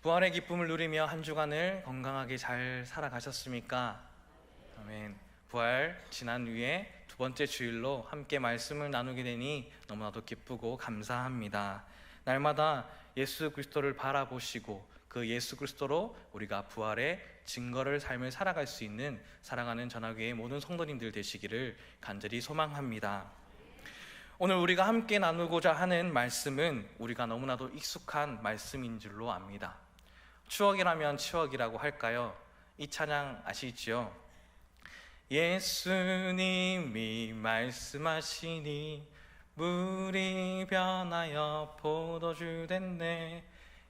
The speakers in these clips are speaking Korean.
부활의 기쁨을 누리며 한 주간을 건강하게 잘 살아가셨습니까? 아멘. 부활 지난 후에 두 번째 주일로 함께 말씀을 나누게 되니 너무나도 기쁘고 감사합니다. 날마다 예수 그리스도를 바라보시고 그 예수 그리스도로 우리가 부활의 증거를 삶을 살아갈 수 있는 사랑하는 전화교회의 모든 성도님들 되시기를 간절히 소망합니다. 오늘 우리가 함께 나누고자 하는 말씀은 우리가 너무나도 익숙한 말씀인 줄로 압니다. 추억이라면 추억이라고 할까요? 이 찬양 아시지요? 예수님이 말씀하시니 물이 변하여 포도주 됐네.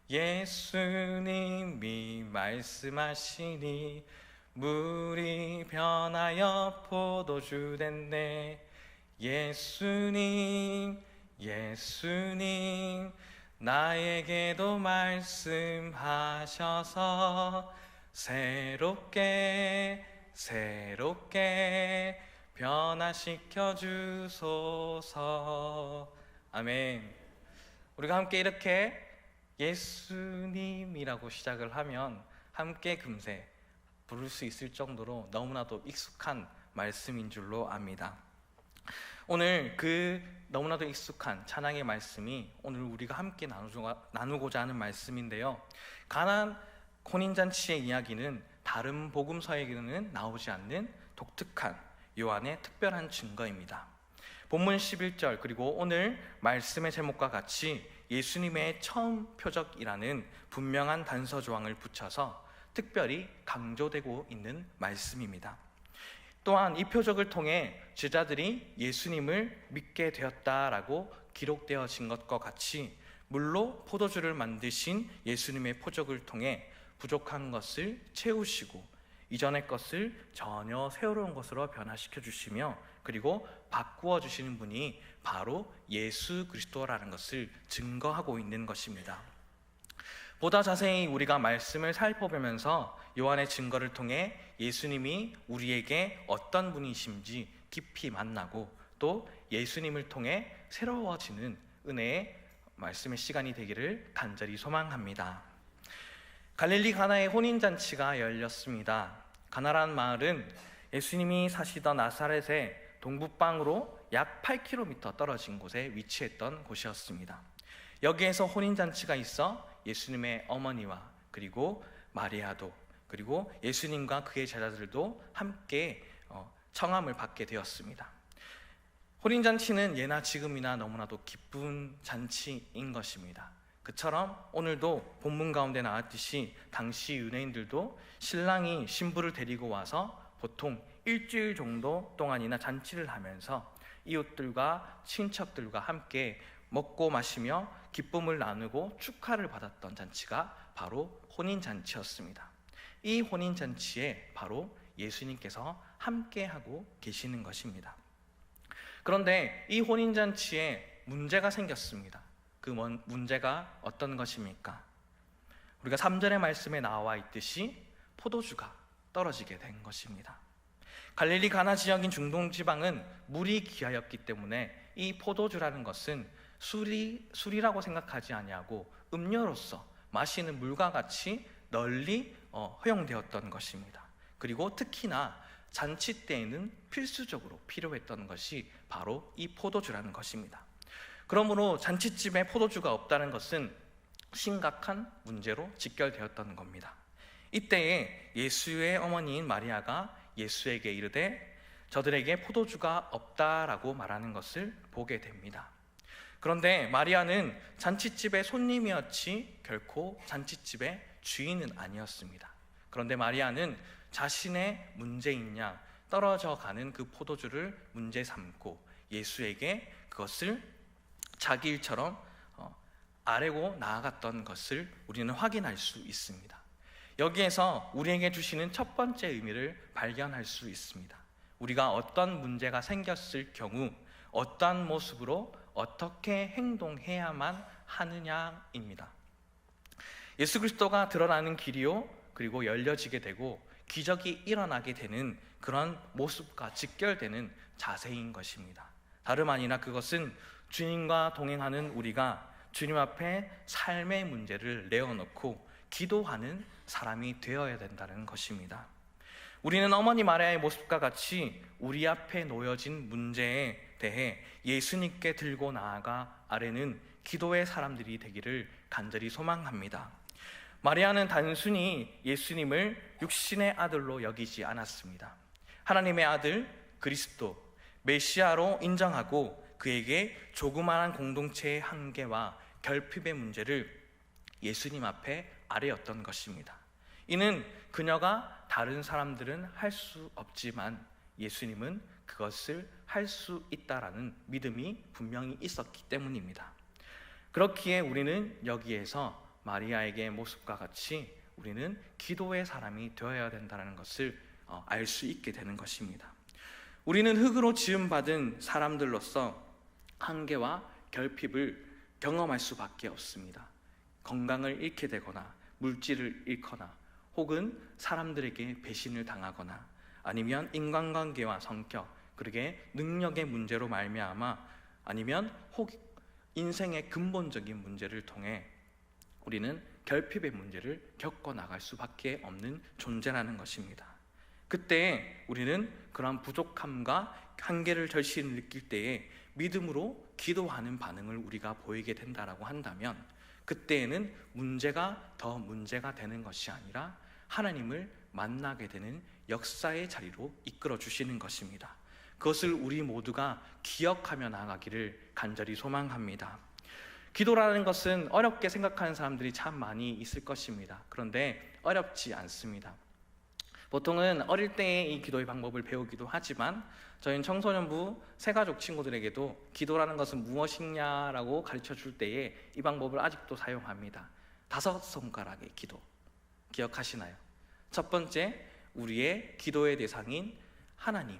예수님이 말씀하시니 물이 변하여 포도주 됐네. 예수님 나에게도 말씀하셔서 새롭게 변화시켜 주소서. 아멘. 우리가 함께 이렇게 예수님이라고 시작을 하면 함께 금세 부를 수 있을 정도로 너무나도 익숙한 말씀인 줄로 압니다. 오늘 그 너무나도 익숙한 찬양의 말씀이 오늘 우리가 함께 나누고자 하는 말씀인데요, 가나안 혼인잔치의 이야기는 다른 복음서에게는 나오지 않는 독특한 요한의 특별한 증거입니다. 본문 11절 그리고 오늘 말씀의 제목과 같이 예수님의 처음 표적이라는 분명한 단서 조항을 붙여서 특별히 강조되고 있는 말씀입니다. 또한 이 표적을 통해 제자들이 예수님을 믿게 되었다라고 기록되어진 것과 같이 물로 포도주를 만드신 예수님의 표적을 통해 부족한 것을 채우시고 이전의 것을 전혀 새로운 것으로 변화시켜 주시며 그리고 바꾸어 주시는 분이 바로 예수 그리스도라는 것을 증거하고 있는 것입니다. 보다 자세히 우리가 말씀을 살펴보면서 요한의 증거를 통해 예수님이 우리에게 어떤 분이신지 깊이 만나고 또 예수님을 통해 새로워지는 은혜의 말씀의 시간이 되기를 간절히 소망합니다. 갈릴리 가나의 혼인잔치가 열렸습니다. 가나라는 마을은 예수님이 사시던 나사렛의 동북방으로 약 8km 떨어진 곳에 위치했던 곳이었습니다. 여기에서 혼인잔치가 있어 예수님의 어머니와 그리고 마리아도 그리고 예수님과 그의 제자들도 함께 청함을 받게 되었습니다. 혼인잔치는 예나 지금이나 너무나도 기쁜 잔치인 것입니다. 그처럼 오늘도 본문 가운데 나왔듯이 당시 유대인들도 신랑이 신부를 데리고 와서 보통 일주일 정도 동안이나 잔치를 하면서 이웃들과 친척들과 함께 먹고 마시며 기쁨을 나누고 축하를 받았던 잔치가 바로 혼인잔치였습니다. 이 혼인잔치에 바로 예수님께서 함께하고 계시는 것입니다. 그런데 이 혼인잔치에 문제가 생겼습니다. 그 문제가 어떤 것입니까? 우리가 3절의 말씀에 나와 있듯이 포도주가 떨어지게 된 것입니다. 갈릴리 가나 지역인 중동 지방은 물이 귀하였기 때문에 이 포도주라는 것은 술이라고 생각하지 아니하고 음료로서 마시는 물과 같이 널리 허용되었던 것입니다. 그리고 특히나 잔치 때에는 필수적으로 필요했던 것이 바로 이 포도주라는 것입니다. 그러므로 잔치집에 포도주가 없다는 것은 심각한 문제로 직결되었던 겁니다. 이때에 예수의 어머니인 마리아가 예수에게 이르되 저들에게 포도주가 없다라고 말하는 것을 보게 됩니다. 그런데 마리아는 잔치집의 손님이었지 결코 잔치집의 주인은 아니었습니다. 그런데 마리아는 자신의 문제인 양 떨어져 가는 그 포도주를 문제 삼고 예수에게 그것을 자기 일처럼 아뢰고 나아갔던 것을 우리는 확인할 수 있습니다. 여기에서 우리에게 주시는 첫 번째 의미를 발견할 수 있습니다. 우리가 어떤 문제가 생겼을 경우 어떠한 모습으로 어떻게 행동해야만 하느냐입니다. 예수 그리스도가 드러나는 길이요 그리고 열려지게 되고 기적이 일어나게 되는 그런 모습과 직결되는 자세인 것입니다. 다름 아니라 그것은 주님과 동행하는 우리가 주님 앞에 삶의 문제를 내어놓고 기도하는 사람이 되어야 된다는 것입니다. 우리는 어머니 마리아의 모습과 같이 우리 앞에 놓여진 문제에 대해 예수님께 들고 나아가 아뢰는 기도의 사람들이 되기를 간절히 소망합니다. 마리아는 단순히 예수님을 육신의 아들로 여기지 않았습니다. 하나님의 아들 그리스도 메시아로 인정하고 그에게 조그마한 공동체의 한계와 결핍의 문제를 예수님 앞에 아뢰었던 것입니다. 이는 그녀가 다른 사람들은 할 수 없지만 예수님은 그것을 할 수 있다라는 믿음이 분명히 있었기 때문입니다. 그렇기에 우리는 여기에서 마리아에게 모습과 같이 우리는 기도의 사람이 되어야 된다는 것을 알 수 있게 되는 것입니다. 우리는 흙으로 지음받은 사람들로서 한계와 결핍을 경험할 수밖에 없습니다. 건강을 잃게 되거나 물질을 잃거나 혹은 사람들에게 배신을 당하거나 아니면 인간관계와 성격, 그러게 능력의 문제로 말미암아 아니면 인생의 근본적인 문제를 통해 우리는 결핍의 문제를 겪어 나갈 수밖에 없는 존재라는 것입니다. 그때 우리는 그러한 부족함과 한계를 절실히 느낄 때에 믿음으로 기도하는 반응을 우리가 보이게 된다라고 한다면 그때에는 문제가 더 문제가 되는 것이 아니라 하나님을 만나게 되는 역사의 자리로 이끌어 주시는 것입니다. 그것을 우리 모두가 기억하며 나아가기를 간절히 소망합니다. 기도라는 것은 어렵게 생각하는 사람들이 참 많이 있을 것입니다. 그런데 어렵지 않습니다. 보통은 어릴 때에 이 기도의 방법을 배우기도 하지만 저희는 청소년부 새가족 친구들에게도 기도라는 것은 무엇이냐라고 가르쳐 줄 때에 이 방법을 아직도 사용합니다. 5손가락의 기도 기억하시나요? 첫 번째, 우리의 기도의 대상인 하나님.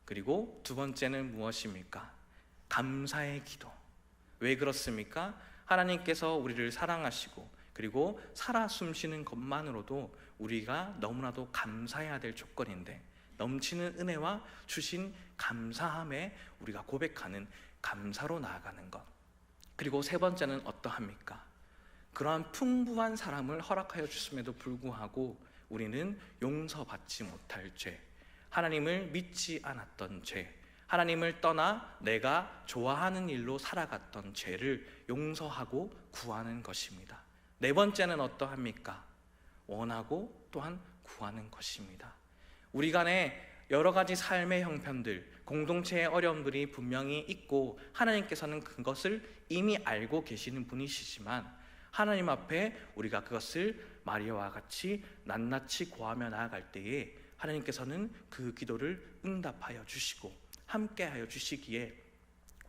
그리고 두 번째는 무엇입니까? 감사의 기도. 왜 그렇습니까? 하나님께서 우리를 사랑하시고 그리고 살아 숨쉬는 것만으로도 우리가 너무나도 감사해야 될 조건인데 넘치는 은혜와 주신 감사함에 우리가 고백하는 감사로 나아가는 것. 그리고 세 번째는 어떠합니까? 그러한 풍부한 사람을 허락하여 주심에도 불구하고 우리는 용서받지 못할 죄, 하나님을 믿지 않았던 죄, 하나님을 떠나 내가 좋아하는 일로 살아갔던 죄를 용서하고 구하는 것입니다. 네 번째는 어떠합니까? 원하고 또한 구하는 것입니다. 우리 간에 여러 가지 삶의 형편들, 공동체의 어려움들이 분명히 있고 하나님께서는 그것을 이미 알고 계시는 분이시지만 하나님 앞에 우리가 그것을 마리아와 같이 낱낱이 고하며 나아갈 때에 하나님께서는 그 기도를 응답하여 주시고 함께하여 주시기에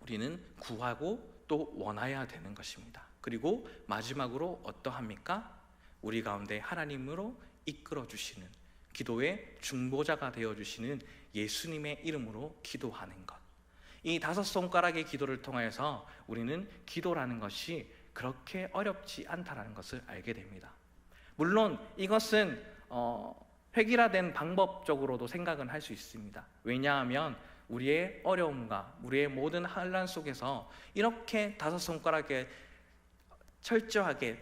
우리는 구하고 또 원해야 되는 것입니다. 그리고 마지막으로 어떠합니까? 우리 가운데 하나님으로 이끌어 주시는 기도의 중보자가 되어 주시는 예수님의 이름으로 기도하는 것. 이 5손가락의 기도를 통해서 우리는 기도라는 것이 그렇게 어렵지 않다는 것을 알게 됩니다. 물론 이것은 획일화된 방법적으로도 생각은 할 수 있습니다. 왜냐하면 우리의 어려움과 우리의 모든 환난 속에서 이렇게 5손가락에 철저하게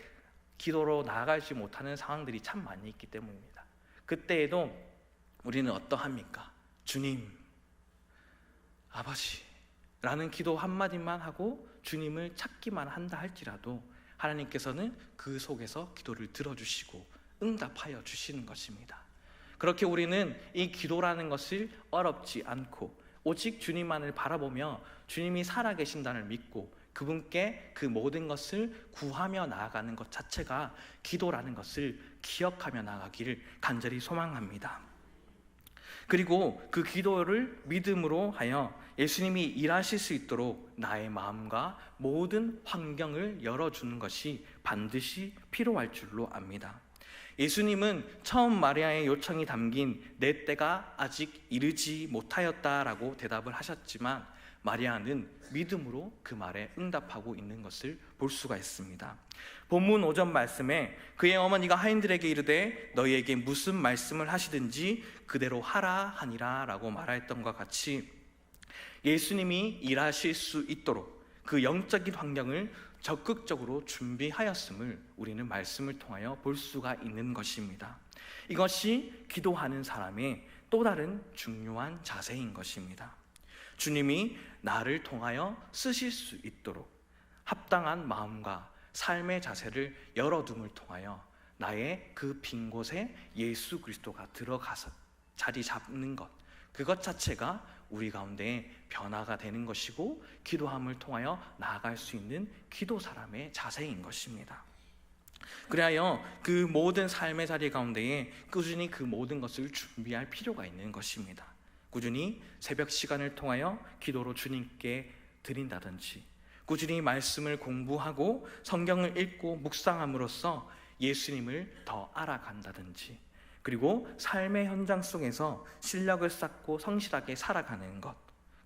기도로 나아가지 못하는 상황들이 참 많이 있기 때문입니다. 그때에도 우리는 어떠합니까? 주님, 아버지 라는 기도 한마디만 하고 주님을 찾기만 한다 할지라도 하나님께서는 그 속에서 기도를 들어주시고 응답하여 주시는 것입니다. 그렇게 우리는 이 기도라는 것을 어렵지 않고 오직 주님만을 바라보며 주님이 살아계신다는 믿고 그분께 그 모든 것을 구하며 나아가는 것 자체가 기도라는 것을 기억하며 나아가기를 간절히 소망합니다. 그리고 그 기도를 믿음으로 하여 예수님이 일하실 수 있도록 나의 마음과 모든 환경을 열어주는 것이 반드시 필요할 줄로 압니다. 예수님은 처음 마리아의 요청이 담긴 내 때가 아직 이르지 못하였다라고 대답을 하셨지만 마리아는 믿음으로 그 말에 응답하고 있는 것을 볼 수가 있습니다. 본문 5절 말씀에 그의 어머니가 하인들에게 이르되 너희에게 무슨 말씀을 하시든지 그대로 하라 하니라 라고 말하였던 것 같이 예수님이 일하실 수 있도록 그 영적인 환경을 적극적으로 준비하였음을 우리는 말씀을 통하여 볼 수가 있는 것입니다. 이것이 기도하는 사람의 또 다른 중요한 자세인 것입니다. 주님이 나를 통하여 쓰실 수 있도록 합당한 마음과 삶의 자세를 열어둠을 통하여 나의 그 빈 곳에 예수 그리스도가 들어가서 자리 잡는 것, 그것 자체가 우리 가운데 변화가 되는 것이고 기도함을 통하여 나아갈 수 있는 기도 사람의 자세인 것입니다. 그리하여 그 모든 삶의 자리 가운데에 꾸준히 그 모든 것을 준비할 필요가 있는 것입니다. 꾸준히 새벽 시간을 통하여 기도로 주님께 드린다든지, 꾸준히 말씀을 공부하고 성경을 읽고 묵상함으로써 예수님을 더 알아간다든지, 그리고 삶의 현장 속에서 실력을 쌓고 성실하게 살아가는 것,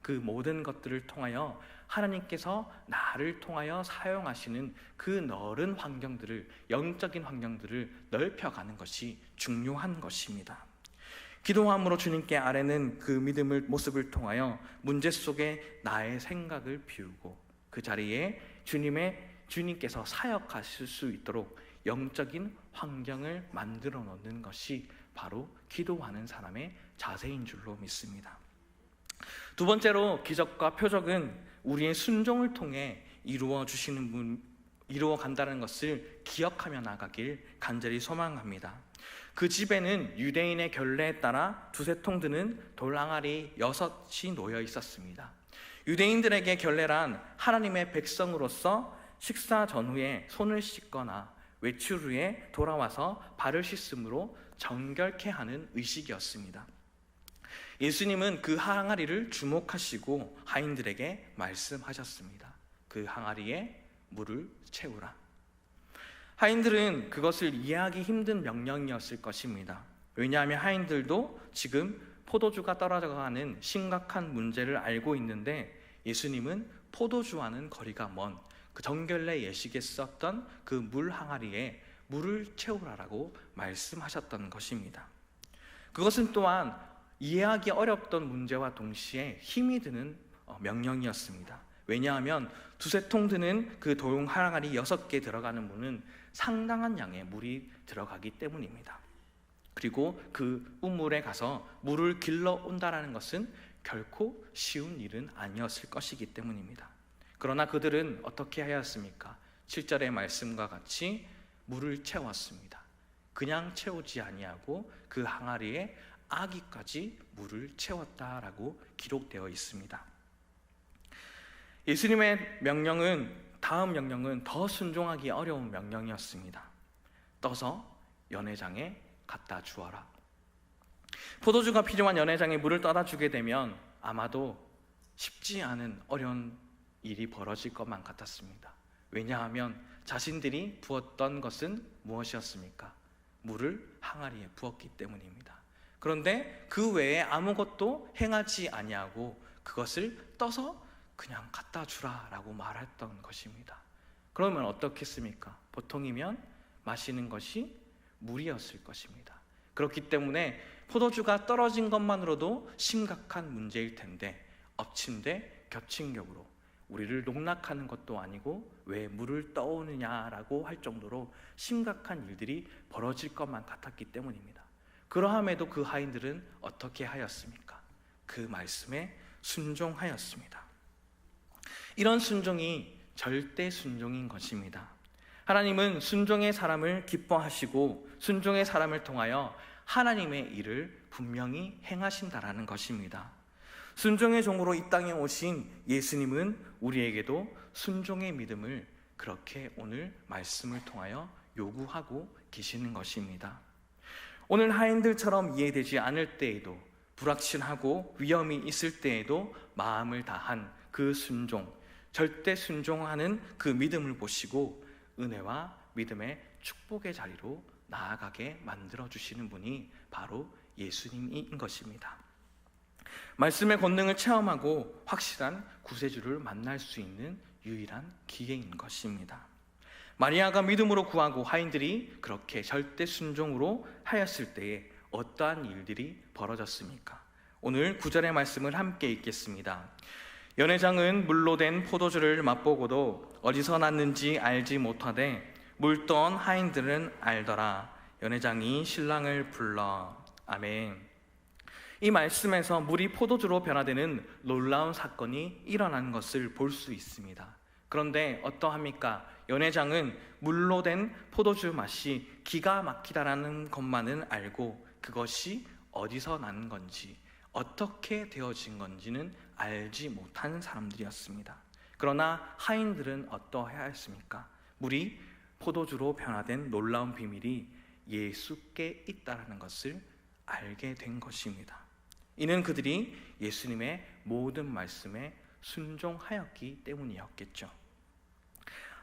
그 모든 것들을 통하여 하나님께서 나를 통하여 사용하시는 그 넓은 환경들을, 영적인 환경들을 넓혀가는 것이 중요한 것입니다. 기도함으로 주님께 아뢰는 그 믿음의 모습을 통하여 문제 속에 나의 생각을 비우고 그 자리에 주님께서 사역하실 수 있도록 영적인 환경을 만들어 놓는 것이 바로 기도하는 사람의 자세인 줄로 믿습니다. 두 번째로, 기적과 표적은 우리의 순종을 통해 이루어 간다는 것을 기억하며 나가길 간절히 소망합니다. 그 집에는 유대인의 결례에 따라 두세 통 드는 돌항아리 6이 놓여 있었습니다. 유대인들에게 결례란 하나님의 백성으로서 식사 전후에 손을 씻거나 외출 후에 돌아와서 발을 씻음으로 정결케 하는 의식이었습니다. 예수님은 그 항아리를 주목하시고 하인들에게 말씀하셨습니다. 그 항아리에 물을 채우라. 하인들은 그것을 이해하기 힘든 명령이었을 것입니다. 왜냐하면 하인들도 지금 포도주가 떨어져가는 심각한 문제를 알고 있는데, 예수님은 포도주와는 거리가 먼 그 정결례 예식에 썼던 그 물 항아리에 물을 채우라라고 말씀하셨던 것입니다. 그것은 또한 이해하기 어렵던 문제와 동시에 힘이 드는 명령이었습니다. 왜냐하면 두세 통 드는 그 돌 항아리 6개 들어가는 물은 상당한 양의 물이 들어가기 때문입니다. 그리고 그 우물에 가서 물을 길러 온다라는 것은 결코 쉬운 일은 아니었을 것이기 때문입니다. 그러나 그들은 어떻게 하였습니까? 7절의 말씀과 같이 물을 채웠습니다. 그냥 채우지 아니하고 그 항아리에 아기까지 물을 채웠다라고 기록되어 있습니다. 예수님의 다음 명령은 더 순종하기 어려운 명령이었습니다. 떠서 연회장에 갖다 주어라. 포도주가 필요한 연회장에 물을 떠다 주게 되면 아마도 쉽지 않은 어려운 일이 벌어질 것만 같았습니다. 왜냐하면 자신들이 부었던 것은 무엇이었습니까? 물을 항아리에 부었기 때문입니다. 그런데 그 외에 아무것도 행하지 아니하고 그것을 떠서 그냥 갖다 주라라고 말했던 것입니다. 그러면 어떻겠습니까? 보통이면 마시는 것이 물이었을 것입니다. 그렇기 때문에 포도주가 떨어진 것만으로도 심각한 문제일 텐데, 엎친 데 겹친 격으로 우리를 농락하는 것도 아니고 왜 물을 떠오느냐라고 할 정도로 심각한 일들이 벌어질 것만 같았기 때문입니다. 그러함에도 그 하인들은 어떻게 하였습니까? 그 말씀에 순종하였습니다. 이런 순종이 절대 순종인 것입니다. 하나님은 순종의 사람을 기뻐하시고 순종의 사람을 통하여 하나님의 일을 분명히 행하신다라는 것입니다. 순종의 종으로 이 땅에 오신 예수님은 우리에게도 순종의 믿음을 그렇게 오늘 말씀을 통하여 요구하고 계시는 것입니다. 오늘 하인들처럼 이해되지 않을 때에도, 불확실하고 위험이 있을 때에도 마음을 다한 그 순종, 절대 순종하는 그 믿음을 보시고 은혜와 믿음의 축복의 자리로 나아가게 만들어주시는 분이 바로 예수님인 것입니다. 말씀의 권능을 체험하고 확실한 구세주를 만날 수 있는 유일한 기회인 것입니다. 마리아가 믿음으로 구하고 하인들이 그렇게 절대 순종으로 하였을 때에 어떠한 일들이 벌어졌습니까? 오늘 9절의 말씀을 함께 읽겠습니다. 연회장은 물로 된 포도주를 맛보고도 어디서 났는지 알지 못하되 물던 하인들은 알더라. 연회장이 신랑을 불러. 아멘. 이 말씀에서 물이 포도주로 변화되는 놀라운 사건이 일어난 것을 볼 수 있습니다. 그런데 어떠합니까? 연회장은 물로 된 포도주 맛이 기가 막히다라는 것만은 알고 그것이 어디서 난 건지 어떻게 되어진 건지는 알지 못한 사람들이었습니다. 그러나 하인들은 어떠해야 했습니까? 물이 포도주로 변화된 놀라운 비밀이 예수께 있다는 것을 알게 된 것입니다. 이는 그들이 예수님의 모든 말씀에 순종하였기 때문이었겠죠.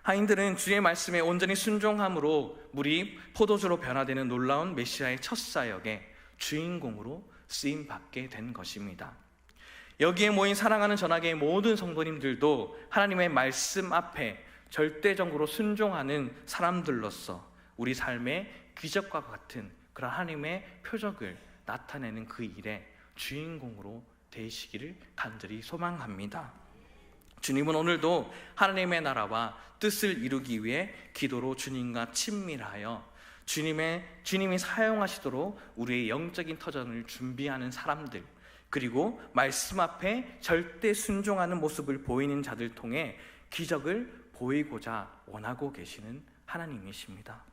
하인들은 주의 말씀에 온전히 순종함으로 물이 포도주로 변화되는 놀라운 메시아의 첫 사역의 주인공으로 쓰임받게 된 것입니다. 여기에 모인 사랑하는 전학의 모든 성도님들도 하나님의 말씀 앞에 절대적으로 순종하는 사람들로서 우리 삶의 기적과 같은 그런 하나님의 표적을 나타내는 그 일에 주인공으로 되시기를 간절히 소망합니다. 주님은 오늘도 하나님의 나라와 뜻을 이루기 위해 기도로 주님과 친밀하여 주님이 사용하시도록 우리의 영적인 터전을 준비하는 사람들, 그리고 말씀 앞에 절대 순종하는 모습을 보이는 자들 통해 기적을 보이고자 원하고 계시는 하나님이십니다.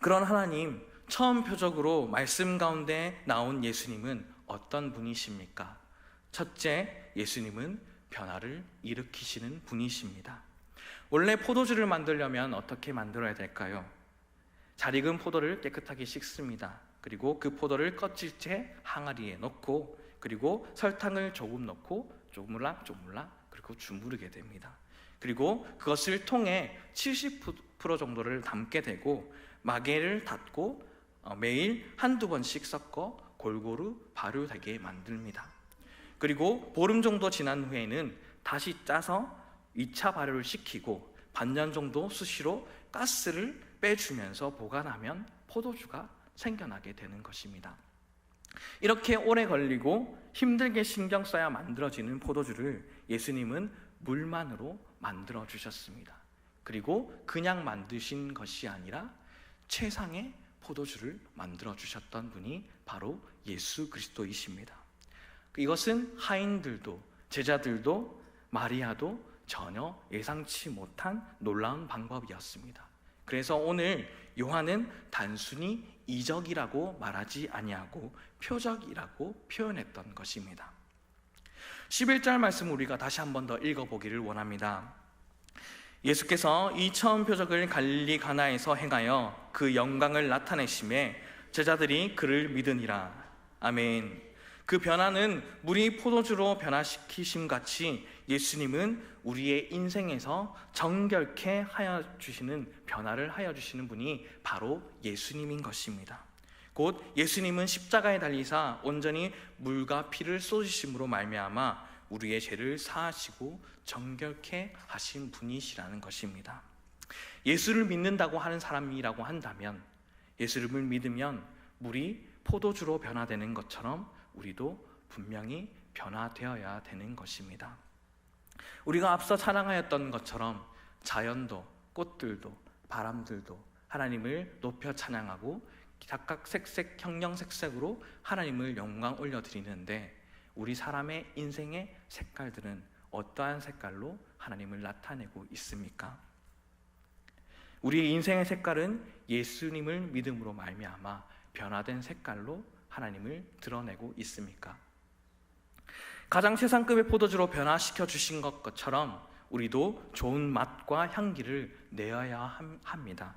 그런 하나님, 처음 표적으로 말씀 가운데 나온 예수님은 어떤 분이십니까? 첫째, 예수님은 변화를 일으키시는 분이십니다. 원래 포도주를 만들려면 어떻게 만들어야 될까요? 잘 익은 포도를 깨끗하게 씻습니다. 그리고 그 포도를 껍질째 항아리에 넣고, 그리고 설탕을 조금 넣고 조금락 그리고 주무르게 됩니다. 그리고 그것을 통에 70% 정도를 담게 되고 마개를 닫고 매일 한두 번씩 섞어 골고루 발효되게 만듭니다. 그리고 보름 정도 지난 후에는 다시 짜서 2차 발효를 시키고 반년 정도 수시로 가스를 빼주면서 보관하면 포도주가 생겨나게 되는 것입니다. 이렇게 오래 걸리고 힘들게 신경 써야 만들어지는 포도주를 예수님은 물만으로 만들어 주셨습니다. 그리고 그냥 만드신 것이 아니라 최상의 포도주를 만들어 주셨던 분이 바로 예수 그리스도이십니다. 이것은 하인들도 제자들도 마리아도 전혀 예상치 못한 놀라운 방법이었습니다. 그래서 오늘 요한은 단순히 이적이라고 말하지 아니하고 표적이라고 표현했던 것입니다. 11절 말씀 우리가 다시 한 번 더 읽어보기를 원합니다. 예수께서 이 처음 표적을 갈릴리 가나에서 행하여 그 영광을 나타내심에 제자들이 그를 믿으니라. 아멘. 그 변화는 물이 포도주로 변화시키심 같이 예수님은 우리의 인생에서 정결케 하여 주시는 변화를 하여 주시는 분이 바로 예수님인 것입니다. 곧 예수님은 십자가에 달리사 온전히 물과 피를 쏟으심으로 말미암아 우리의 죄를 사하시고 정결케 하신 분이시라는 것입니다. 예수를 믿는다고 하는 사람이라고 한다면, 예수를 믿으면 물이 포도주로 변화되는 것처럼 우리도 분명히 변화되어야 되는 것입니다. 우리가 앞서 찬양하였던 것처럼 자연도, 꽃들도, 바람들도 하나님을 높여 찬양하고 각각 색색, 형형색색으로 하나님을 영광 올려드리는데, 우리 사람의 인생의 색깔들은 어떠한 색깔로 하나님을 나타내고 있습니까? 우리의 인생의 색깔은 예수님을 믿음으로 말미암아 변화된 색깔로 하나님을 드러내고 있습니까? 가장 최상급의 포도주로 변화시켜 주신 것처럼 우리도 좋은 맛과 향기를 내어야 합니다.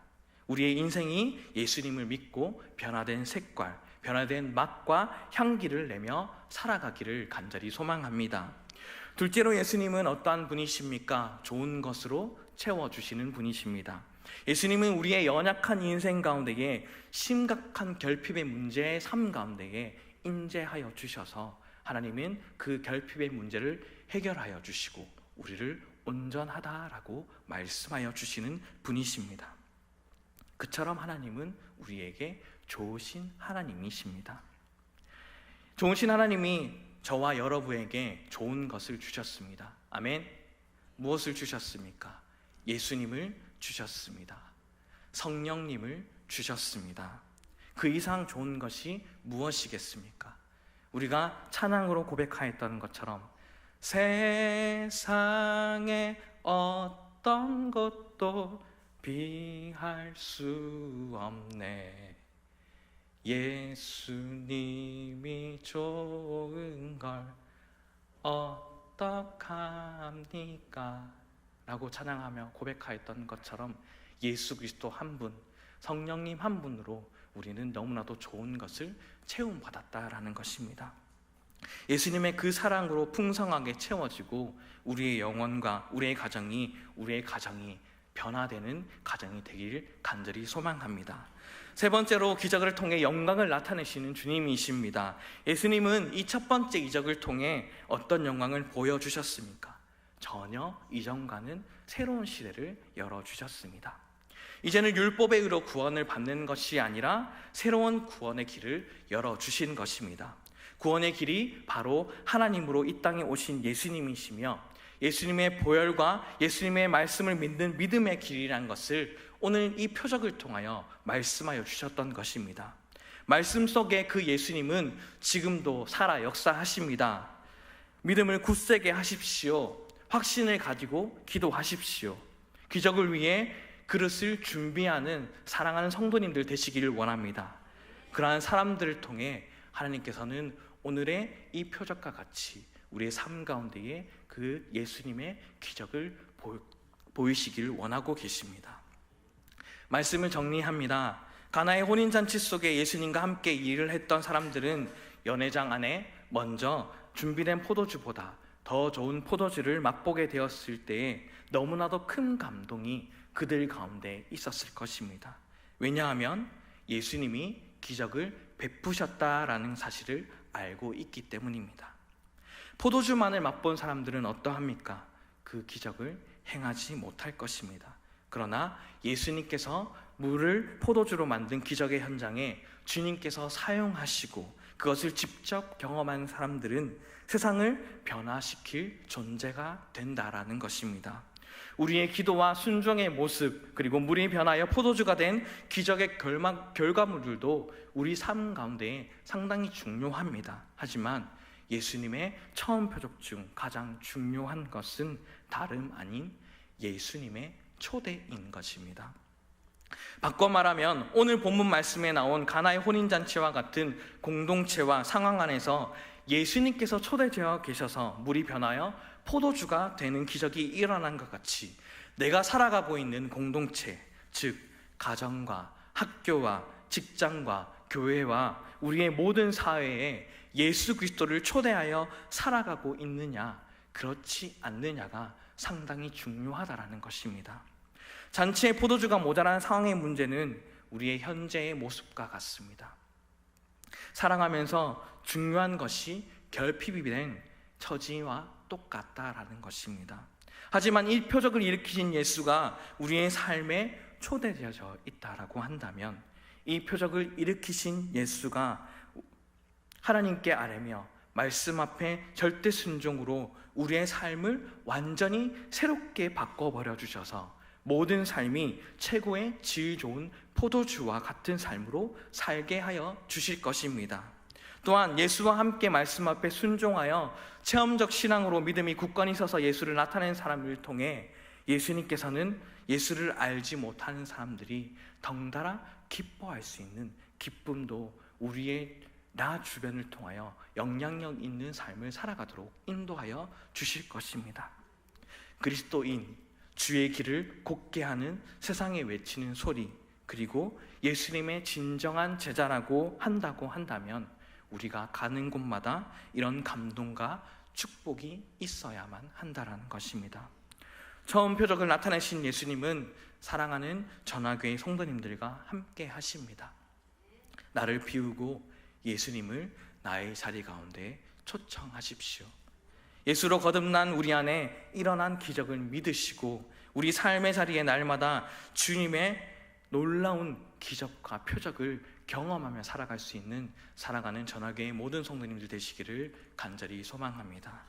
우리의 인생이 예수님을 믿고 변화된 색깔, 변화된 맛과 향기를 내며 살아가기를 간절히 소망합니다. 둘째로 예수님은 어떠한 분이십니까? 좋은 것으로 채워주시는 분이십니다. 예수님은 우리의 연약한 인생 가운데에 심각한 결핍의 문제의 삶 가운데에 임재하여 주셔서 하나님은 그 결핍의 문제를 해결하여 주시고 우리를 온전하다라고 말씀하여 주시는 분이십니다. 그처럼 하나님은 우리에게 좋으신 하나님이십니다. 좋으신 하나님이 저와 여러분에게 좋은 것을 주셨습니다. 아멘. 무엇을 주셨습니까? 예수님을 주셨습니다. 성령님을 주셨습니다. 그 이상 좋은 것이 무엇이겠습니까? 우리가 찬양으로 고백하였던 것처럼 세상에 어떤 것도 비할 수 없네. 예수님이 좋은 걸 어떡합니까? 라고 찬양하며 고백하였던 것처럼 예수 그리스도 한 분, 성령님 한 분으로 우리는 너무나도 좋은 것을 채움받았다라는 것입니다. 예수님의 그 사랑으로 풍성하게 채워지고 우리의 영혼과 우리의 가정이 변화되는 가정이 되길 간절히 소망합니다. 세 번째로 기적을 통해 영광을 나타내시는 주님이십니다. 예수님은 이 첫 번째 이적을 통해 어떤 영광을 보여주셨습니까? 전혀 이전과는 새로운 시대를 열어주셨습니다. 이제는 율법의 의로 구원을 받는 것이 아니라 새로운 구원의 길을 열어주신 것입니다. 구원의 길이 바로 하나님으로 이 땅에 오신 예수님이시며 예수님의 보혈과 예수님의 말씀을 믿는 믿음의 길이란 것을 오늘 이 표적을 통하여 말씀하여 주셨던 것입니다. 말씀 속에 그 예수님은 지금도 살아 역사하십니다. 믿음을 굳세게 하십시오. 확신을 가지고 기도하십시오. 기적을 위해 그릇을 준비하는 사랑하는 성도님들 되시기를 원합니다. 그러한 사람들을 통해 하나님께서는 오늘의 이 표적과 같이 우리의 삶 가운데에 그 예수님의 기적을 보이시기를 원하고 계십니다. 말씀을 정리합니다. 가나의 혼인잔치 속에 예수님과 함께 일을 했던 사람들은 연회장 안에 먼저 준비된 포도주보다 더 좋은 포도주를 맛보게 되었을 때에 너무나도 큰 감동이 그들 가운데 있었을 것입니다. 왜냐하면 예수님이 기적을 베푸셨다라는 사실을 알고 있기 때문입니다. 포도주만을 맛본 사람들은 어떠합니까? 그 기적을 행하지 못할 것입니다. 그러나 예수님께서 물을 포도주로 만든 기적의 현장에 주님께서 사용하시고 그것을 직접 경험한 사람들은 세상을 변화시킬 존재가 된다라는 것입니다. 우리의 기도와 순종의 모습, 그리고 물이 변하여 포도주가 된 기적의 결과물들도 우리 삶 가운데 상당히 중요합니다. 하지만 예수님의 처음 표적 중 가장 중요한 것은 다름 아닌 예수님의 초대인 것입니다. 바꿔 말하면 오늘 본문 말씀에 나온 가나의 혼인잔치와 같은 공동체와 상황 안에서 예수님께서 초대되어 계셔서 물이 변하여 포도주가 되는 기적이 일어난 것 같이 내가 살아가고 있는 공동체, 즉 가정과 학교와 직장과 교회와 우리의 모든 사회에 예수 그리스도를 초대하여 살아가고 있느냐, 그렇지 않느냐가 상당히 중요하다라는 것입니다. 잔치에 포도주가 모자란 상황의 문제는 우리의 현재의 모습과 같습니다. 사랑하면서 중요한 것이 결핍이 된 처지와 똑같다라는 것입니다. 하지만 이 표적을 일으키신 예수가 우리의 삶에 초대되어져 있다라고 한다면 이 표적을 일으키신 예수가 하나님께 아뢰며 말씀 앞에 절대 순종으로 우리의 삶을 완전히 새롭게 바꿔버려 주셔서 모든 삶이 최고의 질 좋은 포도주와 같은 삶으로 살게 하여 주실 것입니다. 또한 예수와 함께 말씀 앞에 순종하여 체험적 신앙으로 믿음이 굳건히 서서 예수를 나타낸 사람을 통해 예수님께서는 예수를 알지 못하는 사람들이 덩달아 기뻐할 수 있는 기쁨도 우리의 나 주변을 통하여 영향력 있는 삶을 살아가도록 인도하여 주실 것입니다. 그리스도인, 주의 길을 곧게 하는 세상에 외치는 소리, 그리고 예수님의 진정한 제자라고 한다면 우리가 가는 곳마다 이런 감동과 축복이 있어야만 한다라는 것입니다. 처음 표적을 나타내신 예수님은 사랑하는 전화교회 성도님들과 함께 하십니다. 나를 비우고 예수님을 나의 자리 가운데 초청하십시오. 예수로 거듭난 우리 안에 일어난 기적을 믿으시고 우리 삶의 자리에 날마다 주님의 놀라운 기적과 표적을 경험하며 살아갈 수 있는 살아가는 전화교회 모든 성도님들 되시기를 간절히 소망합니다.